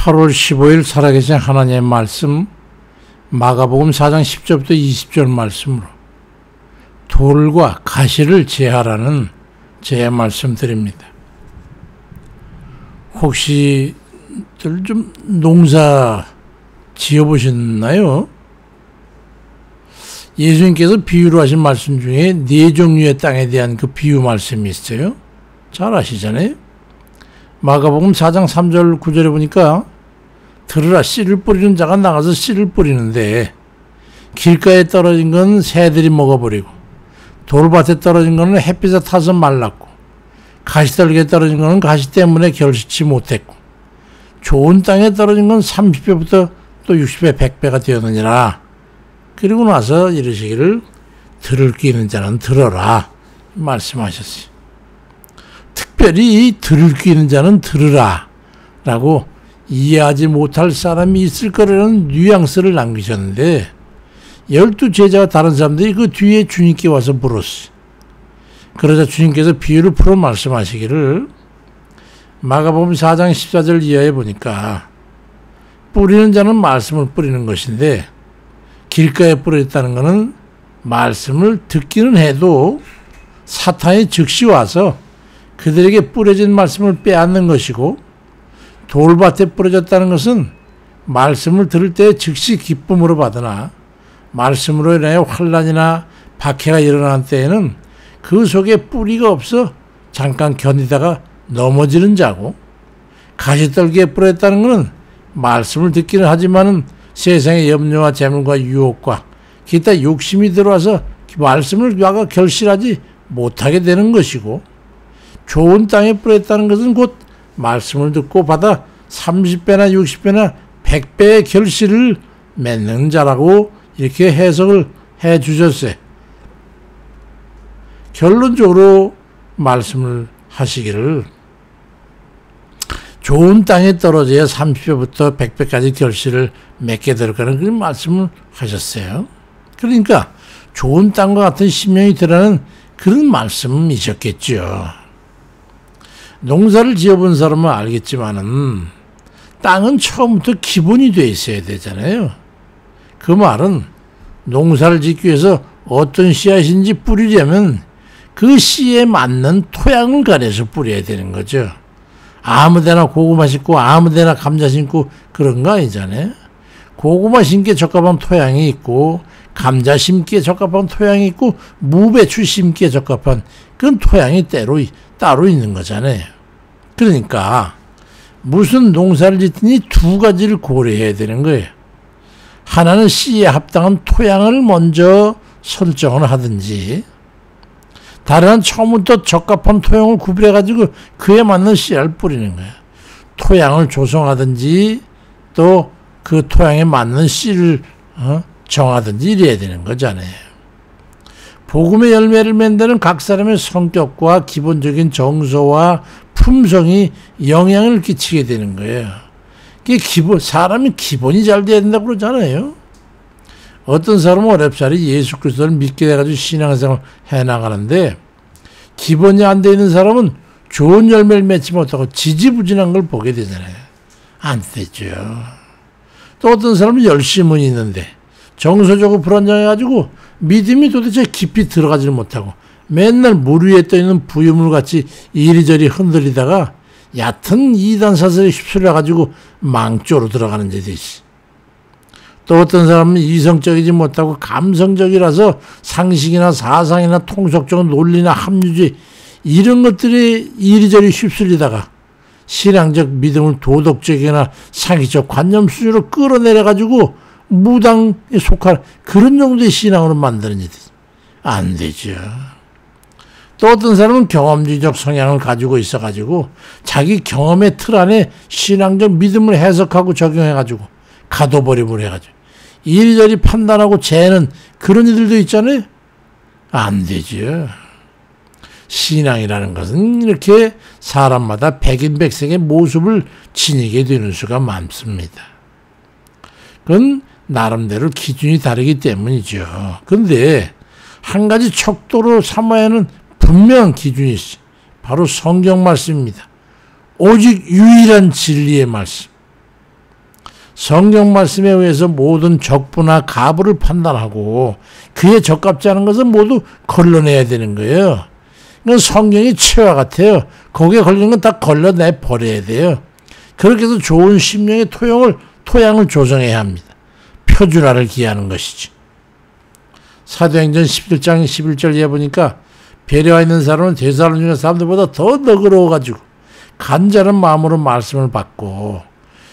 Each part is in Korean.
8월 15일 살아계신 하나님의 말씀 마가복음 4장 10절부터 20절 말씀으로 돌과 가시를 제하라는 제 말씀 드립니다. 혹시 좀 농사 지어보셨나요? 예수님께서 비유로 하신 말씀 중에 네 종류의 땅에 대한 그 비유 말씀이 있어요. 잘 아시잖아요. 마가복음 4장 3절 9절에 보니까 들으라, 씨를 뿌리는 자가 나가서 씨를 뿌리는데 길가에 떨어진 건 새들이 먹어버리고 돌밭에 떨어진 거는 햇빛에 타서 말랐고 가시떨기에 떨어진 거는 가시 때문에 결실치 못했고 좋은 땅에 떨어진 건 30배부터 또 60배, 100배가 되었느니라. 그리고 나서 이르시기를 들을 귀 있는 자는 들어라 말씀하셨어요. 특별히 이 들을 귀 있는 자는 들으라 라고 이해하지 못할 사람이 있을 거라는 뉘앙스를 남기셨는데 12 제자와 다른 사람들이 그 뒤에 주님께 와서 물었어요. 그러자 주님께서 비유를 풀어 말씀하시기를 마가복음 4장 14절 이하에 보니까 뿌리는 자는 말씀을 뿌리는 것인데 길가에 뿌려졌다는 것은 말씀을 듣기는 해도 사탄이 즉시 와서 그들에게 뿌려진 말씀을 빼앗는 것이고 돌밭에 뿌려졌다는 것은 말씀을 들을 때 즉시 기쁨으로 받으나 말씀으로 인하여 환난이나 박해가 일어나는 때에는 그 속에 뿌리가 없어 잠깐 견디다가 넘어지는 자고 가시떨기에 뿌렸다는 것은 말씀을 듣기는 하지만은 세상의 염려와 재물과 유혹과 기타 욕심이 들어와서 말씀을 나가 결실하지 못하게 되는 것이고 좋은 땅에 뿌렸다는 것은 곧 말씀을 듣고 받아 30배나 60배나 100배의 결실을 맺는 자라고 이렇게 해석을 해 주셨어요. 결론적으로 말씀을 하시기를 좋은 땅에 떨어져야 30배부터 100배까지 결실을 맺게 될 거라는 그런 말씀을 하셨어요. 그러니까 좋은 땅과 같은 심령이 되라는 그런 말씀이셨겠죠. 농사를 지어본 사람은 알겠지만은 땅은 처음부터 기본이 돼 있어야 되잖아요. 그 말은 농사를 짓기 위해서 어떤 씨앗인지 뿌리려면 그 씨에 맞는 토양을 가려서 뿌려야 되는 거죠. 아무데나 고구마 심고 아무데나 감자 심고 그런 거 아니잖아요. 고구마 심기에 적합한 토양이 있고 감자 심기에 적합한 토양이 있고 무배추 심기에 적합한 그런 토양이 따로 있는 거잖아요. 그러니까 무슨 농사를 짓더니 두 가지를 고려해야 되는 거예요. 하나는 씨에 합당한 토양을 먼저 설정을 하든지 다른 처음부터 적합한 토양을 구별해가지고 그에 맞는 씨앗을 뿌리는 거예요. 토양을 조성하든지 또 그 토양에 맞는 씨를 정하든지 이래야 되는 거잖아요. 복음의 열매를 맺는 각 사람의 성격과 기본적인 정서와 품성이 영향을 끼치게 되는 거예요. 사람이 기본이 잘 돼야 된다고 그러잖아요. 어떤 사람은 어렵사리 예수 그리스도를 믿게 돼가지고 신앙생활 해나가는데 기본이 안 돼 있는 사람은 좋은 열매를 맺지 못하고 지지부진한 걸 보게 되잖아요. 안 되죠. 또 어떤 사람은 열심은 있는데 정서적으로 불안정해가지고 믿음이 도대체 깊이 들어가지를 못하고 맨날 물 위에 떠있는 부유물같이 이리저리 흔들리다가 얕은 이단 사슬에 휩쓸려가지고 망조로 들어가는 데도 있어. 또 어떤 사람은 이성적이지 못하고 감성적이라서 상식이나 사상이나 통속적 논리나 합리주의 이런 것들이 이리저리 휩쓸리다가 신앙적 믿음을 도덕적이나 사기적 관념 수준으로 끌어내려가지고 무당에 속할 그런 정도의 신앙으로 만드는 일이 안 되죠. 또 어떤 사람은 경험주의적 성향을 가지고 있어가지고 자기 경험의 틀 안에 신앙적 믿음을 해석하고 적용해가지고 가둬버림을 해가지고 이리저리 판단하고 재는 그런 이들도 있잖아요. 안 되죠. 신앙이라는 것은 이렇게 사람마다 백인백색의 모습을 지니게 되는 수가 많습니다. 그건 나름대로 기준이 다르기 때문이죠. 그런데 한 가지 척도로 삼아야 하는 분명한 기준이 있어요. 바로 성경 말씀입니다. 오직 유일한 진리의 말씀. 성경 말씀에 의해서 모든 적부나 가부를 판단하고 그에 적합지 않은 것은 모두 걸러내야 되는 거예요. 그건 성경이 채와 같아요. 거기에 걸리는 건 다 걸러내 버려야 돼요. 그렇게 해서 좋은 심령의 토양을 조성해야 합니다. 표준화를 기하는 것이지. 사도행전 11장 11절에 보니까 배려와 있는 사람은 데살로니가 사람들보다 더 너그러워가지고 간절한 마음으로 말씀을 받고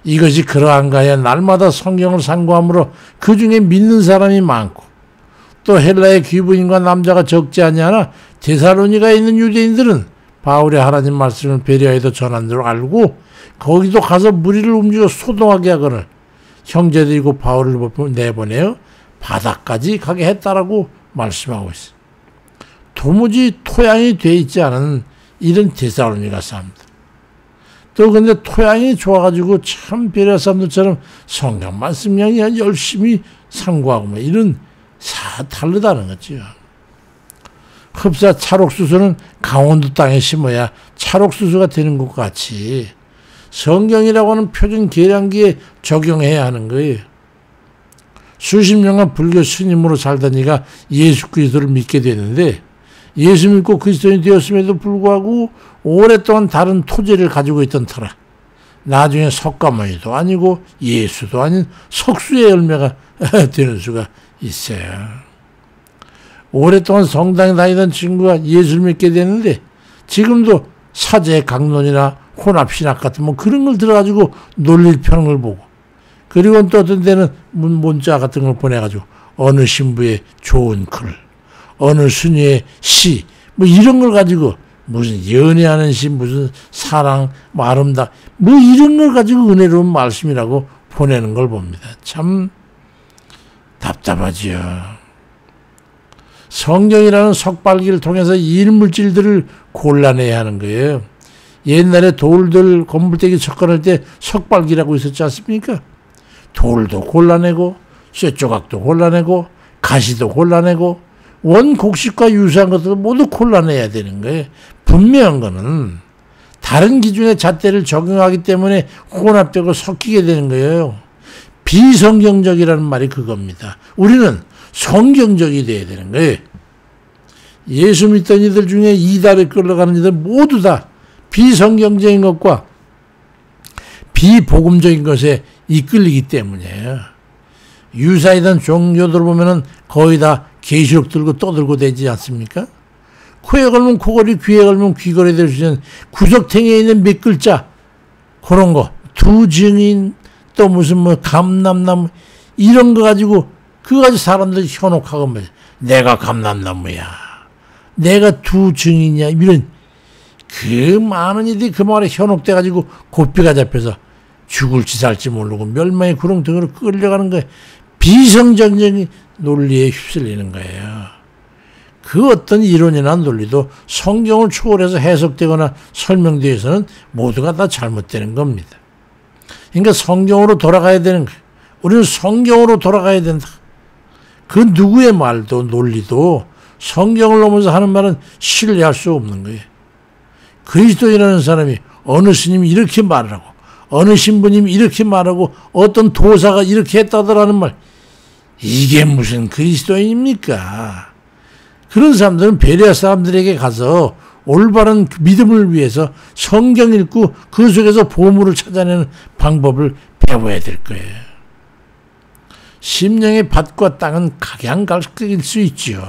이것이 그러한가 하여 날마다 성경을 상고함으로 그 중에 믿는 사람이 많고 또 헬라의 귀부인과 남자가 적지 아니하나 데살로니가에 있는 유대인들은 바울의 하나님 말씀을 배려하여도 전한 줄 알고 거기도 가서 무리를 움직여 소동하게 하거늘 형제들이고 바울을 내보내어 바다까지 가게 했다라고 말씀하고 있어요. 도무지 토양이 돼 있지 않은 이런 데살로니가 사람들. 또 근데 토양이 좋아가지고 참 베레아 사람들처럼 성경 말씀 그냥 열심히 상고하고 뭐 이런 다르다는 거죠. 흡사 찰옥수수는 강원도 땅에 심어야 찰옥수수가 되는 것 같이 성경이라고 하는 표준 계량기에 적용해야 하는 거예요. 수십 년간 불교 스님으로 살던 이가 예수 그리스도를 믿게 되는데 예수 믿고 그리스도인이 되었음에도 불구하고 오랫동안 다른 토지를 가지고 있던 터라 나중에 석가모니도 아니고 예수도 아닌 석수의 열매가 되는 수가 있어요. 오랫동안 성당에 다니던 친구가 예수를 믿게 되는데 지금도 사제 강론이나 혼합신학 같은 뭐 그런 걸 들어가지고 논리를 펴는 걸 보고 그리고 또 어떤 데는 문자 같은 걸 보내가지고 어느 신부의 좋은 글 어느 스님의 시 뭐 이런 걸 가지고 무슨 연애하는 시 무슨 사랑 뭐 아름다 뭐 이런 걸 가지고 은혜로운 말씀이라고 보내는 걸 봅니다. 참 답답하지요. 성경이라는 석발기를 통해서 일물질들을 골라내야 하는 거예요. 옛날에 돌들 건물대기 접근할 때 석발기라고 있었지 않습니까? 돌도 골라내고 쇠조각도 골라내고 가시도 골라내고 원곡식과 유사한 것들도 모두 골라내야 되는 거예요. 분명한 거는 다른 기준의 잣대를 적용하기 때문에 혼합되고 섞이게 되는 거예요. 비성경적이라는 말이 그겁니다. 우리는 성경적이 돼야 되는 거예요. 예수 믿던 이들 중에 이달에 끌려가는 이들 모두 다 비성경적인 것과 비복음적인 것에 이끌리기 때문이에요. 유사이던 종교들 보면은 거의 다 계시록 들고 떠들고 되지 않습니까? 코에 걸면 코걸이, 귀에 걸면 귀걸이 될 수 있는 구석탱이에 있는 몇 글자 그런 거, 두 증인 또 무슨 뭐 감람나무 이런 거 가지고 그거 가지고 사람들이 현혹하고 뭐 내가 감람나무야, 내가 두 증인이야 이런 그 많은 이들이 그 말에 현혹돼 가지고 고삐가 잡혀서 죽을지 살지 모르고 멸망의 구렁텅이로 끌려가는 거예요. 비성경적인 논리에 휩쓸리는 거예요. 그 어떤 이론이나 논리도 성경을 초월해서 해석되거나 설명되어서는 모두가 다 잘못되는 겁니다. 그러니까 성경으로 돌아가야 되는 거예요. 우리는 성경으로 돌아가야 된다. 그 누구의 말도 논리도 성경을 넘어서 하는 말은 신뢰할 수 없는 거예요. 그리스도인이라는 사람이 어느 스님이 이렇게 말하고 어느 신부님이 이렇게 말하고 어떤 도사가 이렇게 했다더라는 말 이게 무슨 그리스도인입니까? 그런 사람들은 베레아 사람들에게 가서 올바른 믿음을 위해서 성경 읽고 그 속에서 보물을 찾아내는 방법을 배워야 될 거예요. 심령의 밭과 땅은 각양각색일 수 있지요.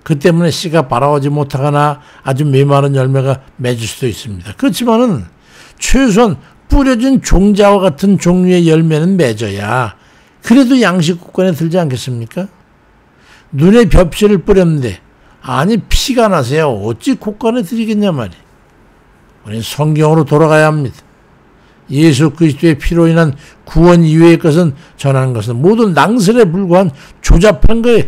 그 때문에 씨가 발아오지 못하거나 아주 메마른 열매가 맺을 수도 있습니다. 그렇지만은 최소한 뿌려진 종자와 같은 종류의 열매는 맺어야 그래도 양식국권에 들지 않겠습니까? 눈에 벽실을 뿌렸는데 아니 피가 나서야 어찌 국권에 들이겠냐 말이에요. 우리는 성경으로 돌아가야 합니다. 예수 그리스도의 피로 인한 구원 이외의 것은 전하는 것은 모두 낭설에 불과한 조잡한 거예요.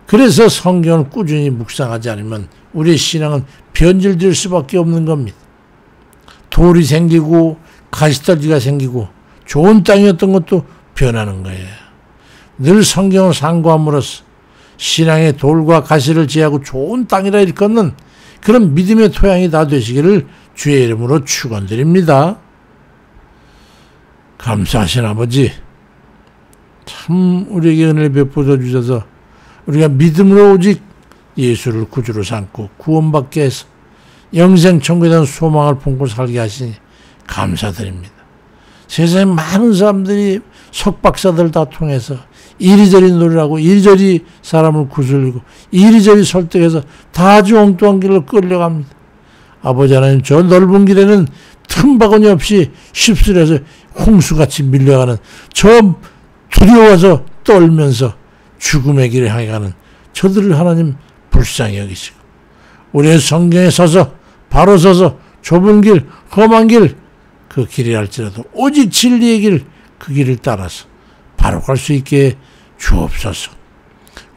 그래서 성경을 꾸준히 묵상하지 않으면 우리의 신앙은 변질될 수밖에 없는 겁니다. 돌이 생기고 가시떨기가 생기고 좋은 땅이었던 것도 변하는 거예요. 늘 성경을 상고함으로써 신앙의 돌과 가시를 제하고 좋은 땅이라 일컫는 그런 믿음의 토양이 다 되시기를 주의 이름으로 축원드립니다. 감사하신 아버지, 참 우리에게 은혜를 베풀어 주셔서 우리가 믿음으로 오직 예수를 구주로 삼고 구원받게 해서 영생 천국에 대한 소망을 품고 살게 하시니 감사드립니다. 세상에 많은 사람들이 석박사들 다 통해서 이리저리 노래하고 이리저리 사람을 구슬리고 이리저리 설득해서 다 아주 엉뚱한 길로 끌려갑니다. 아버지 하나님, 저 넓은 길에는 틈바구니 없이 휩쓸려서 홍수같이 밀려가는 저 두려워서 떨면서 죽음의 길을 향해 가는 저들을 하나님 불쌍히 여기시고, 우리의 성경에 서서 바로 서서 좁은 길, 험한 길, 그 길이랄지라도 오직 진리의 길, 그 길을 따라서 바로 갈 수 있게 주옵소서.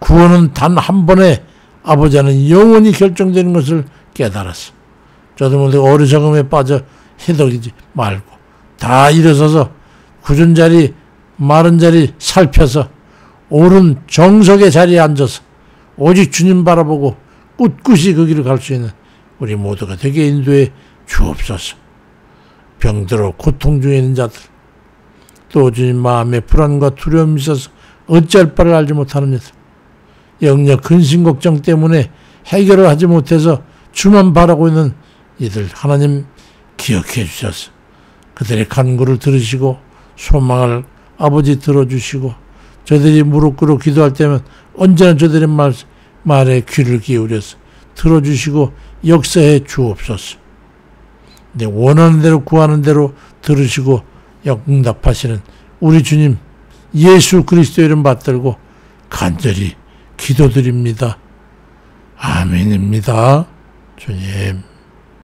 구원은 단 한 번에 아버지 하나님 영원히 결정되는 것을 깨달았어. 저도 모두 어리석음에 빠져 해독이지 말고 다 일어서서 굳은 자리, 마른 자리 살펴서 옳은 정석의 자리에 앉아서 오직 주님 바라보고 꿋꿋이 그 길을 갈 수 있는 우리 모두가 되게 인도해 주옵소서. 병들어 고통 중에 있는 자들, 또 주님 마음에 불안과 두려움이 있어서 어찌할 바를 알지 못하는 이들, 영역 근심 걱정 때문에 해결을 하지 못해서 주만 바라고 있는 이들 하나님 기억해 주셔서 그들의 간구를 들으시고 소망을 아버지 들어주시고, 저들이 무릎 꿇어 기도할 때면 언제나 저들의 말에 귀를 기울여서 들어주시고 역사해 주옵소서. 내 원하는 대로 구하는 대로 들으시고 응답하시는 우리 주님 예수 그리스도 이름 받들고 간절히 기도드립니다. 아멘입니다. 주님.